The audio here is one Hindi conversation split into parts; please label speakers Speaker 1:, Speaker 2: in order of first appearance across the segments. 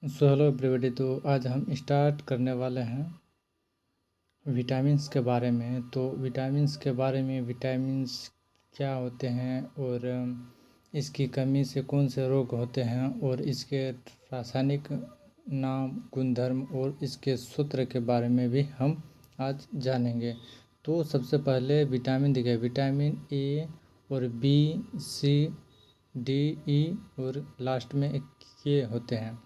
Speaker 1: Hello everybody. तो आज हम स्टार्ट करने वाले हैं विटामिन्स के बारे में। तो विटामिन्स के बारे में, विटामिन्स क्या होते हैं और इसकी कमी से कौन से रोग होते हैं और इसके रासायनिक नाम, गुणधर्म और इसके सूत्र के बारे में भी हम आज जानेंगे। तो सबसे पहले विटामिन दिखे, विटामिन ए और बी, सी, डी, ई और लास्ट में के होते हैं।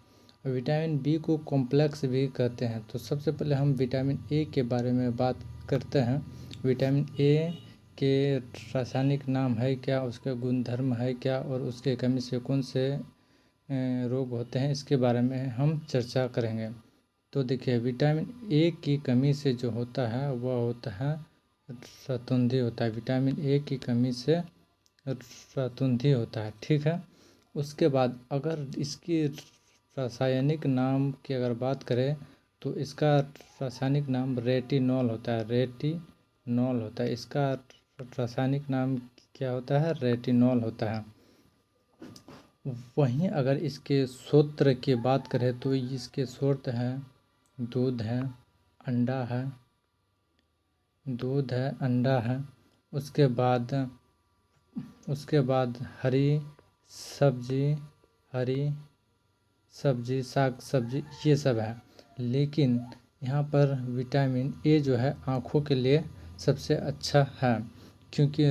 Speaker 1: विटामिन बी को कॉम्प्लेक्स भी कहते हैं। तो सबसे पहले हम विटामिन ए के बारे में बात करते हैं। विटामिन ए के रासायनिक नाम है क्या, उसके गुणधर्म है क्या और उसके कमी से कौन से रोग होते हैं, इसके बारे में हम चर्चा करेंगे। तो देखिए, विटामिन ए की कमी से जो होता है वह होता है रतुंधी होता है। विटामिन ए की कमी से रतुंधी होता है, ठीक है। उसके बाद अगर इसकी रासायनिक नाम की अगर बात करें तो इसका रासायनिक नाम रेटिनॉल होता है। रेटिनॉल होता है, इसका रासायनिक नाम क्या होता है? रेटिनॉल होता है। वहीं अगर इसके सूत्र की बात करें तो इसके सूत्र हैं दूध है, अंडा है, दूध है, अंडा है। उसके बाद हरी सब्जी, साग सब्जी, ये सब है। लेकिन यहाँ पर विटामिन ए जो है आँखों के लिए सबसे अच्छा है, क्योंकि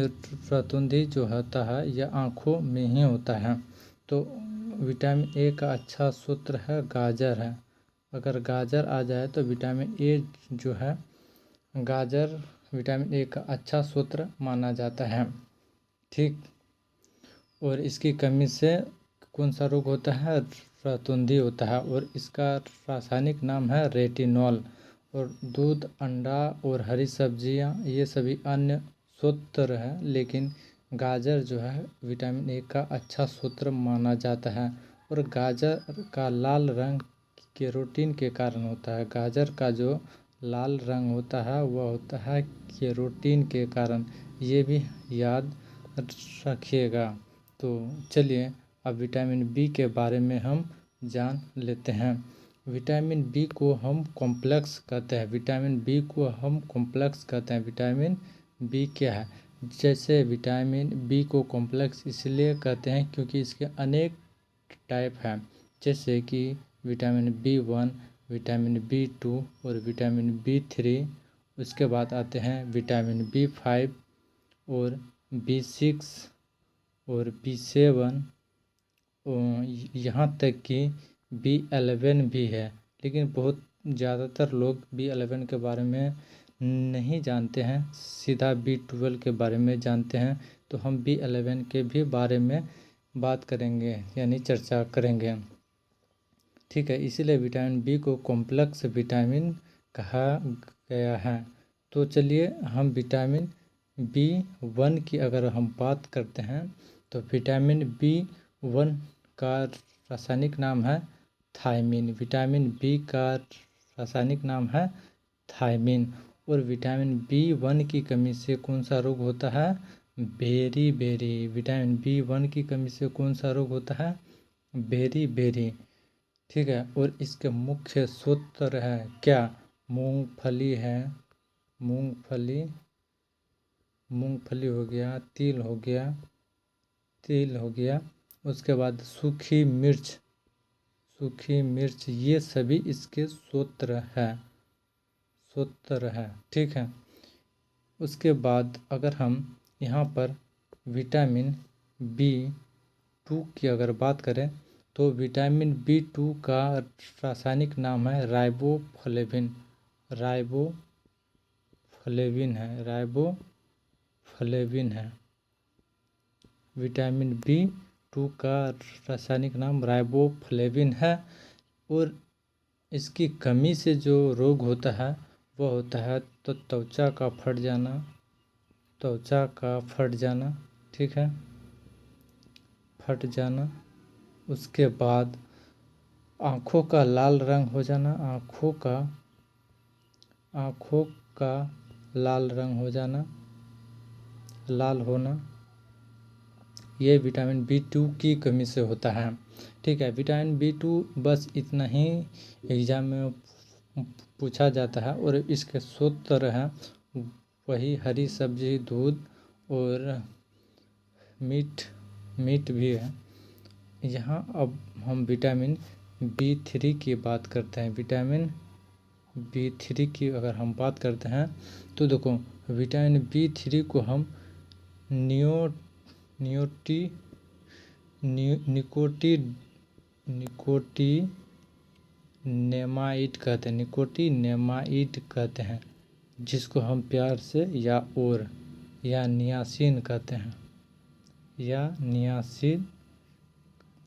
Speaker 1: रतुंधी जो होता है यह आँखों में ही होता है। तो विटामिन ए का अच्छा सूत्र है गाजर है। अगर गाजर आ जाए तो विटामिन ए जो है, गाजर विटामिन ए का अच्छा सूत्र माना जाता है, ठीक। और इसकी कमी से कौन सा रोग होता है? रतुंधी होता है और इसका रासायनिक नाम है रेटिनॉल। और दूध, अंडा और हरी सब्जियां ये सभी अन्य सूत्र हैं, लेकिन गाजर जो है विटामिन ए का अच्छा सूत्र माना जाता है। और गाजर का लाल रंग केरोटीन के कारण होता है। गाजर का जो लाल रंग होता है वह होता है केरोटीन के कारण, ये भी याद रखिएगा। तो चलिए अब विटामिन बी के बारे में हम जान लेते हैं। विटामिन बी को हम कॉम्प्लेक्स कहते हैं। विटामिन बी को हम कॉम्प्लेक्स कहते हैं। विटामिन बी क्या है? जैसे विटामिन बी को कॉम्प्लेक्स इसलिए कहते हैं क्योंकि इसके अनेक टाइप हैं, जैसे कि विटामिन बी 1, विटामिन बी 2 और विटामिन बी 3। उसके बाद आते हैं विटामिन बी 5 और बी 6 और बी 7, यहाँ तक कि बी 11 भी है। लेकिन बहुत ज़्यादातर लोग बी 11 के बारे में नहीं जानते हैं, सीधा बी 12 के बारे में जानते हैं। तो हम बी 11 के भी बारे में बात करेंगे, यानी चर्चा करेंगे, ठीक है। इसीलिए विटामिन बी को कॉम्प्लेक्स विटामिन कहा गया है। तो चलिए हम विटामिन बी 1 की अगर हम बात करते हैं तो विटामिन बी 1 का रासायनिक नाम है थायमिन। विटामिन बी का रासायनिक नाम है थायमिन। और विटामिन बी 1 की कमी से कौन सा रोग होता है? बेरी। विटामिन बी 1 की कमी से कौन सा रोग होता है? बेरी, ठीक है। और इसके मुख्य सूत्र है क्या? मूंगफली है, मूंगफली हो गया, तिल हो गया। उसके बाद सूखी मिर्च, ये सभी इसके सूत्र है, ठीक है। उसके बाद अगर हम यहाँ पर विटामिन बी 2 की अगर बात करें तो विटामिन बी 2 का रासायनिक नाम है राइबोफ्लेविन है। विटामिन बी 2 का रासायनिक नाम राइबोफ्लेविन है। और इसकी कमी से जो रोग होता है वह होता है तो त्वचा का फट जाना, ठीक है, फट जाना। उसके बाद आँखों का लाल रंग हो जाना, आँखों का लाल रंग हो जाना, लाल होना, ये विटामिन B2 की कमी से होता है। ठीक है, विटामिन B2 बस इतना ही एग्जाम में पूछा जाता है और इसके सूत्र हैं वही हरी सब्जी, दूध और मीट भी है। यहाँ अब हम विटामिन B3 की बात करते हैं। विटामिन B3 की अगर हम बात करते हैं तो देखो, विटामिन B3 को हम निकोटिनेमाइड कहते हैं, जिसको हम प्यार से या नियासिन कहते हैं,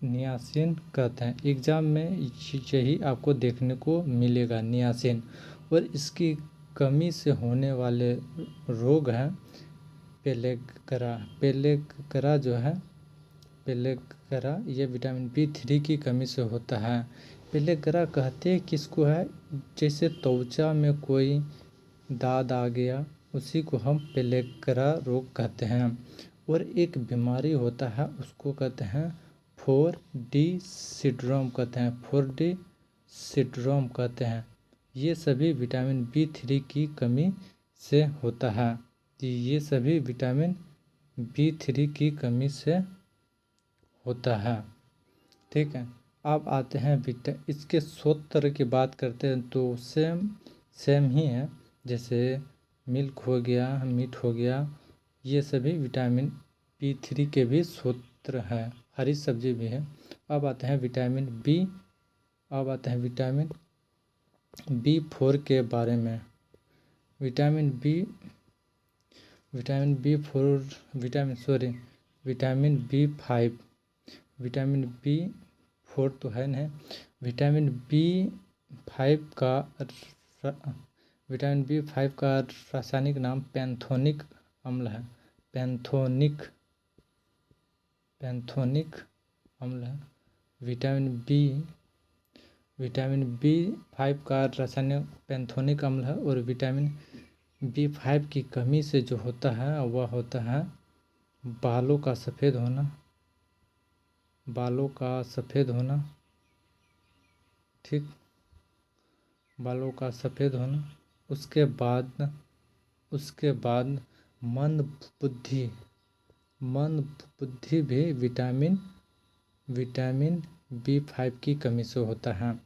Speaker 1: नियासिन कहते हैं। एग्ज़ाम में यही आपको देखने को मिलेगा, नियासिन। और इसकी कमी से होने वाले रोग हैं पेलेगरा जो है, पेलेगरा ये विटामिन B3 की कमी से होता है। पेलेगरा कहते किसको है? जैसे त्वचा में कोई दाद आ गया, उसी को हम पेलेगरा रोग कहते हैं। और एक बीमारी होता है, उसको कहते हैं 4D सिंड्रोम कहते हैं। ये सभी विटामिन B3 की कमी से होता है। ये सभी विटामिन B3 की कमी से होता है। ठीक है, अब आते हैं इसके सूत्र की बात करते हैं तो सेम ही है। जैसे मिल्क हो गया, मीट हो गया, ये सभी विटामिन B3 के भी सूत्र हैं। हरी सब्जी भी है। अब आते हैं विटामिन B4 के बारे में। विटामिन B4 तो है नहीं। विटामिन B5 का रासायनिक नाम पैंथोनिक अम्ल है। विटामिन B5 का रासायनिक पैंथोनिक अम्ल है। और विटामिन B5 की कमी से जो होता है वह होता है बालों का सफ़ेद होना। ठीक, बालों का सफ़ेद होना। उसके बाद मंद बुद्धि भी विटामिन B5 की कमी से होता है।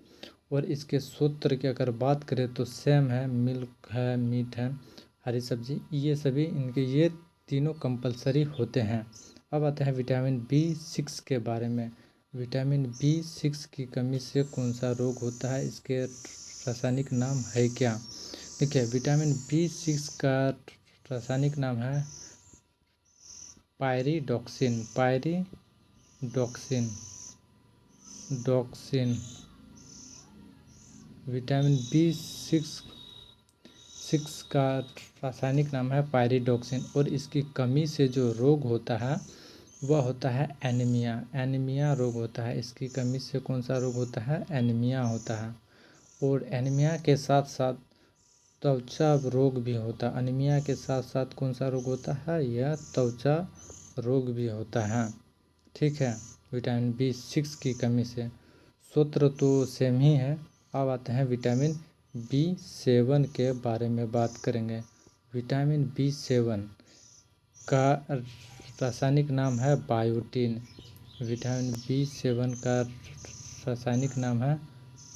Speaker 1: और इसके सूत्र की अगर बात करें तो सेम है, मिल्क है, मीट है, हरी सब्जी, ये सभी ये तीनों कंपलसरी होते हैं। अब आते हैं विटामिन B6 के बारे में। विटामिन B6 की कमी से कौन सा रोग होता है, इसके रासायनिक नाम है क्या? देखिए, विटामिन B6 का रासायनिक नाम है पायरिडॉक्सिन। विटामिन B6 का रासायनिक नाम है पायरिडॉक्सिन। और इसकी कमी से जो रोग होता है वह होता है एनीमिया रोग होता है। इसकी कमी से कौन सा रोग होता है? एनीमिया होता है। और एनीमिया के साथ साथ त्वचा रोग भी होता है। एनीमिया के साथ साथ कौन सा रोग होता है? यह त्वचा रोग भी होता है। ठीक है, विटामिन B6 की कमी से। सूत्र तो सेम ही है। अब आते हैं विटामिन B7 के बारे में बात करेंगे। विटामिन B7 का रासायनिक नाम है बायोटिन। विटामिन B7 का रासायनिक नाम है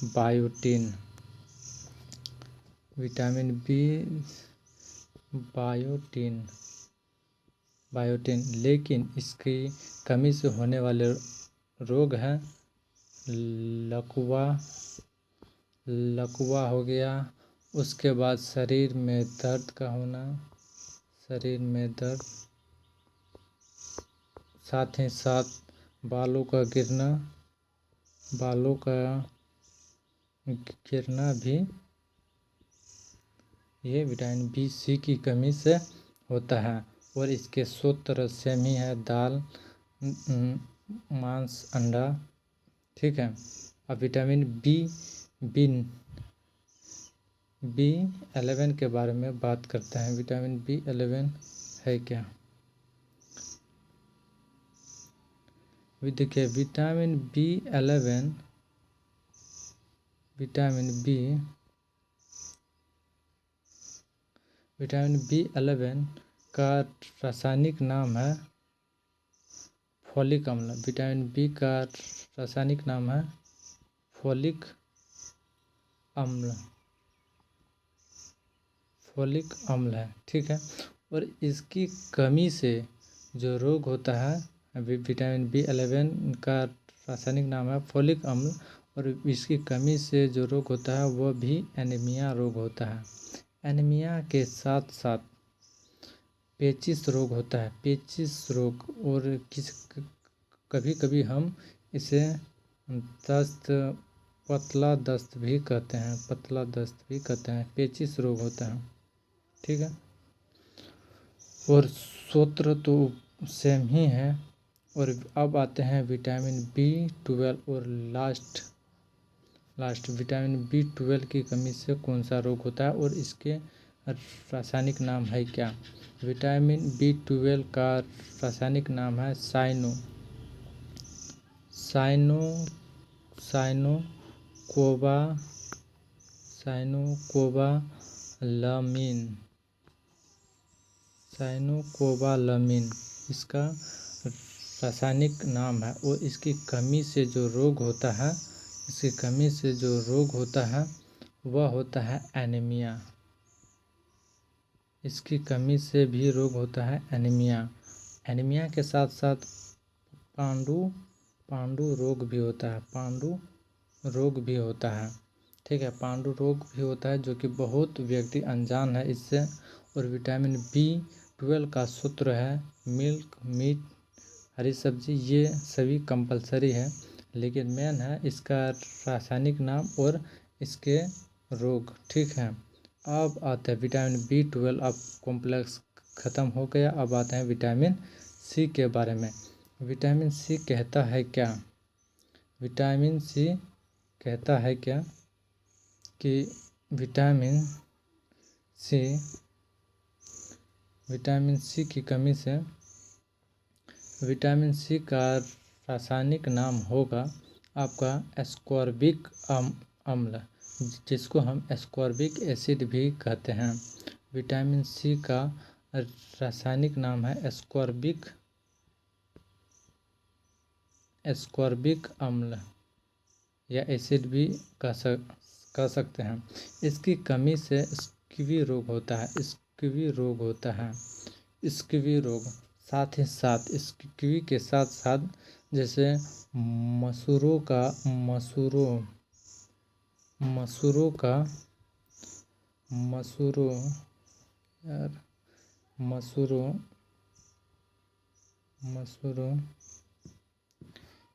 Speaker 1: बायोटिन। Vitamin biotin. लेकिन इसकी कमी से होने वाले रोग हैं लकवा हो गया। उसके बाद शरीर में दर्द का होना, साथ ही साथ बालों का गिरना भी ये विटामिन B6 की कमी से होता है। और इसके सूत्र सेम ही है, दाल, मांस, अंडा। ठीक है, अब विटामिन B11 के बारे में बात करते हैं। विटामिन B11 है क्या? देखिए विटामिन B11 का रासायनिक नाम है फॉलिक अम्ल। विटामिन बी का रासायनिक नाम है फॉलिक अम्ल है, ठीक है। और इसकी कमी से जो रोग होता है, विटामिन B11 का रासायनिक नाम है फॉलिक अम्ल, और इसकी कमी से जो रोग होता है वह भी एनीमिया रोग होता है। एनीमिया के साथ साथ पेचिश रोग होता है, पेचिश रोग, और कभी कभी हम इसे दस्त, पतला दस्त भी कहते हैं, पेचिश रोग होता है, ठीक है। और सूत्र तो सेम ही है। और अब आते हैं विटामिन B12 और लास्ट विटामिन B12 की कमी से कौन सा रोग होता है और इसके रासायनिक नाम है क्या। विटामिन B12 का रासायनिक नाम है साइनोकोबालामिन इसका रासायनिक नाम है। और इसकी कमी से जो रोग होता है वह होता है एनीमिया। इसकी कमी से भी रोग होता है एनीमिया के साथ साथ पांडु रोग भी होता है, ठीक है। पांडु रोग भी होता है जो कि बहुत व्यक्ति अनजान है इससे। और विटामिन B12 का सूत्र है मिल्क, मीट, हरी सब्जी, ये सभी कंपलसरी है, लेकिन मेन है इसका रासायनिक नाम और इसके रोग, ठीक है। अब आते हैं विटामिन B12, अब कॉम्प्लेक्स ख़त्म हो गया। अब आते हैं विटामिन C के बारे में। विटामिन C कहता है क्या कि विटामिन सी की कमी से, विटामिन C का रासायनिक नाम होगा आपका एस्कॉर्बिक अम्ल, जिसको हम एस्कॉर्बिक एसिड भी कहते हैं। विटामिन C का रासायनिक नाम है एस्कॉर्बिक अम्ल या एसिड भी कह सकते हैं। इसकी कमी से स्कीवी रोग होता है, साथ ही साथ स्कीवी के साथ साथ जैसे मसूरों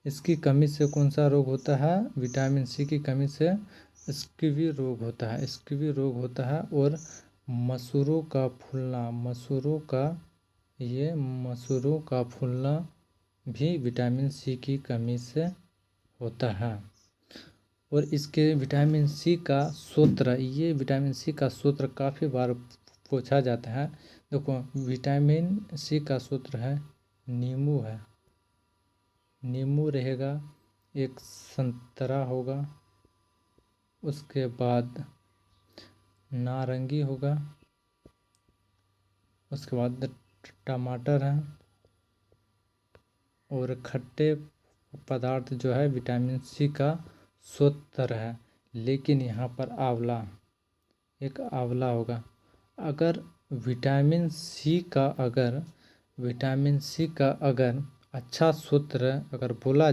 Speaker 1: इसकी कमी से कौन सा रोग होता है। विटामिन C की कमी से स्कीवी रोग होता है। और मसूरों का फूलना भी विटामिन C की कमी से होता है। और इसके विटामिन C का सूत्र काफ़ी बार पूछा जाता है। देखो विटामिन C का सूत्र है नींबू रहेगा, एक संतरा होगा, उसके बाद नारंगी होगा, उसके बाद टमाटर है, और खट्टे पदार्थ जो है विटामिन C का सूत्र है। लेकिन यहाँ पर आंवला होगा। अगर विटामिन C का अगर अच्छा सूत्र अगर बोला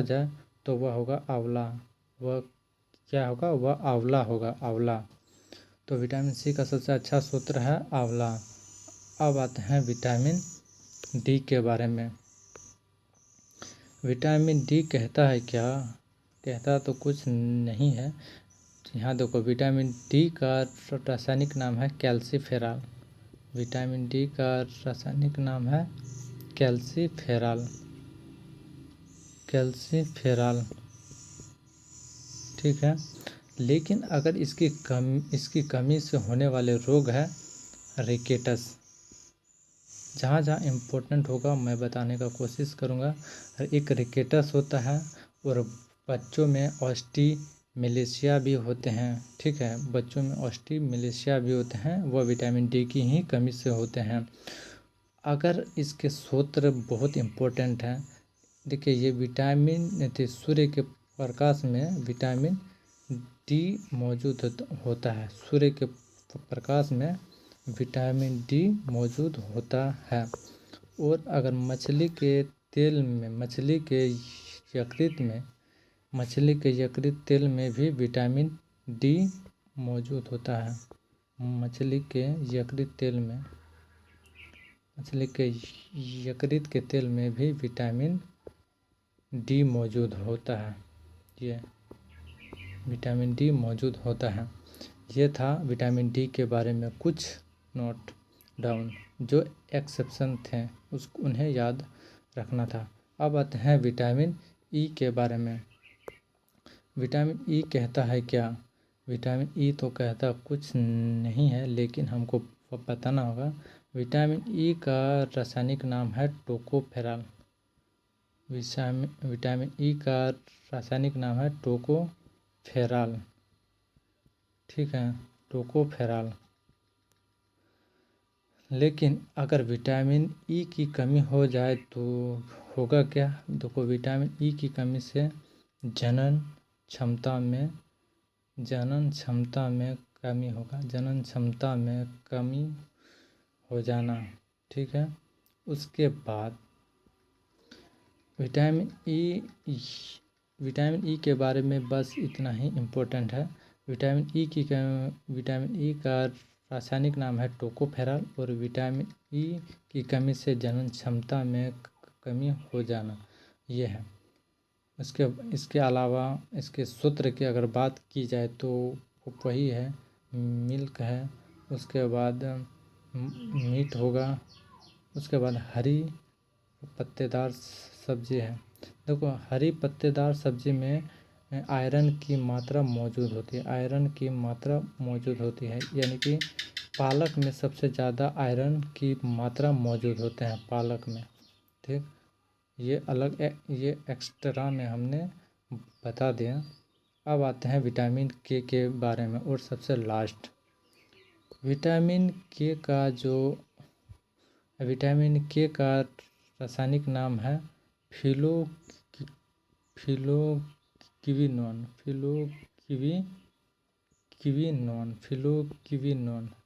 Speaker 1: जाए तो वह होगा आंवला। वह क्या होगा? वह आंवला। तो विटामिन C का सबसे अच्छा सूत्र है आंवला। अब आते हैं विटामिन D के बारे में। विटामिन D कहता है क्या? कहता तो कुछ नहीं है। यहाँ देखो विटामिन D का रासायनिक नाम है कैल्सीफेरॉल। विटामिन D का रासायनिक नाम है कैल्सीफेरॉल, ठीक है। लेकिन अगर इसकी कमी से होने वाले रोग है रिकेटस। जहाँ जहाँ इम्पोर्टेंट होगा मैं बताने का कोशिश करूँगा। एक रिकेटस होता है और बच्चों में ऑस्टिमेलेशिया भी होते हैं। ठीक है, बच्चों में ऑस्टिमेलेशिया भी होते हैं, वह विटामिन डी की ही कमी से होते हैं। अगर इसके सूत्र बहुत इम्पोर्टेंट हैं। देखिए, ये विटामिन सूर्य के प्रकाश में विटामिन डी मौजूद होता है। सूर्य के प्रकाश में विटामिन डी मौजूद होता है। और अगर मछली के तेल में, मछली के यकृत तेल में भी विटामिन डी मौजूद होता है। मछली के यकृत तेल में भी विटामिन डी मौजूद होता है। ये विटामिन डी मौजूद होता है। ये था विटामिन डी के बारे में कुछ नोट डाउन। जो एक्सेप्शन थे उन्हें याद रखना था। अब आते हैं विटामिन ई के बारे में। विटामिन ई कहता है क्या? विटामिन ई तो कहता कुछ नहीं है, लेकिन हमको बताना होगा। विटामिन ई का रासायनिक नाम है टोकोफेरॉल। विटामिन ई का रासायनिक नाम है टोकोफेरॉल। ठीक है, टोकोफेरॉल। लेकिन अगर विटामिन ई की कमी हो जाए तो होगा क्या? देखो, विटामिन ई की कमी से जनन क्षमता में कमी होगा, जनन क्षमता में कमी हो जाना। ठीक है, उसके बाद विटामिन ई के बारे में बस इतना ही इम्पोर्टेंट है। विटामिन ई का रासायनिक नाम है टोकोफेरॉल और विटामिन ई की कमी से जनन क्षमता में कमी हो जाना, ये है। इसके अलावा इसके सूत्र की अगर बात की जाए तो वही है, मिल्क है, उसके बाद मीट होगा, उसके बाद हरी पत्तेदार सब्जी है। देखो, हरी पत्तेदार सब्जी में आयरन की मात्रा मौजूद होती है। यानी कि पालक में सबसे ज़्यादा आयरन की मात्रा मौजूद होते हैं, पालक में। ठीक, ये एक्स्ट्रा में हमने बता दिया। अब आते हैं विटामिन के बारे में। और सबसे लास्ट, विटामिन के का रासायनिक नाम है फिलोक्विनोन।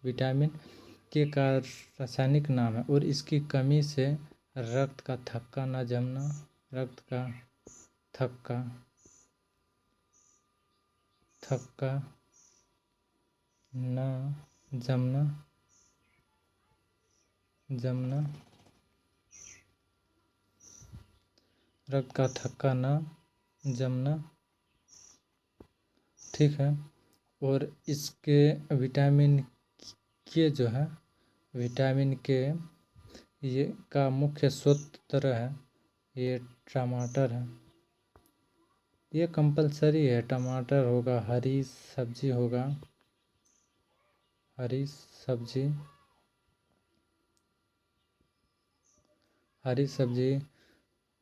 Speaker 1: विटामिन के का रासायनिक नाम है और इसकी कमी से रक्त का थक्का न जमना, रक्त का थक्का न जमना। ठीक है, और इसके विटामिन के ये का मुख्य स्रोत है, ये टमाटर है। ये कंपलसरी है, टमाटर होगा, हरी सब्जी,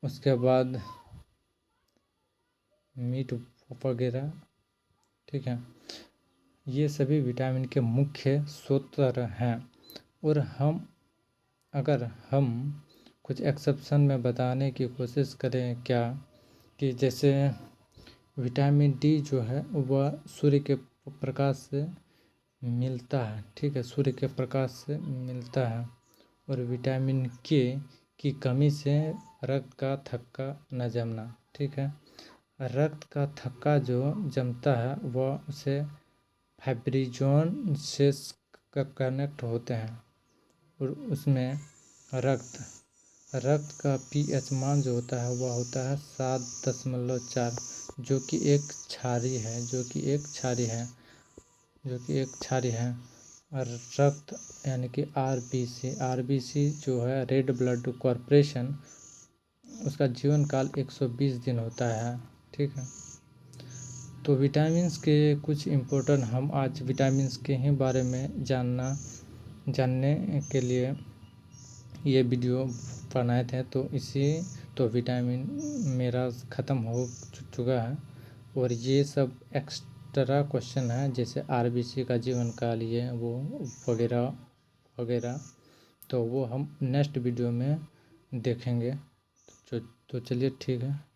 Speaker 1: उसके बाद मीट वगैरह। ठीक है, ये सभी विटामिन के मुख्य स्रोत हैं। और अगर हम कुछ एक्सेप्शन में बताने की कोशिश करें क्या, कि जैसे विटामिन डी जो है वह सूर्य के प्रकाश से मिलता है। ठीक है, सूर्य के प्रकाश से मिलता है। और विटामिन के की कमी से रक्त का थक्का न जमना। ठीक है, रक्त का थक्का जो जमता है वह उसे फाइब्रिनोजन से कनेक्ट होते हैं और उसमें रक्त का पीएच मान जो होता है वह होता है 7.4, जो कि एक क्षारी है। और रक्त यानी कि आरबीसी जो है, रेड ब्लड कॉर्पोरेशन, उसका जीवन काल 120 दिन होता है। ठीक है, तो विटामिन्स के कुछ इम्पोर्टेंट, हम आज विटामिन्स के ही बारे में जानने के लिए ये वीडियो बनाए थे, तो विटामिन मेरा ख़त्म हो चुका है। और ये सब एक्स्ट्रा क्वेश्चन है, जैसे आरबीसी का जीवन काल, ये वो वगैरह वगैरह, तो वो हम नेक्स्ट वीडियो में देखेंगे। तो चलिए ठीक है।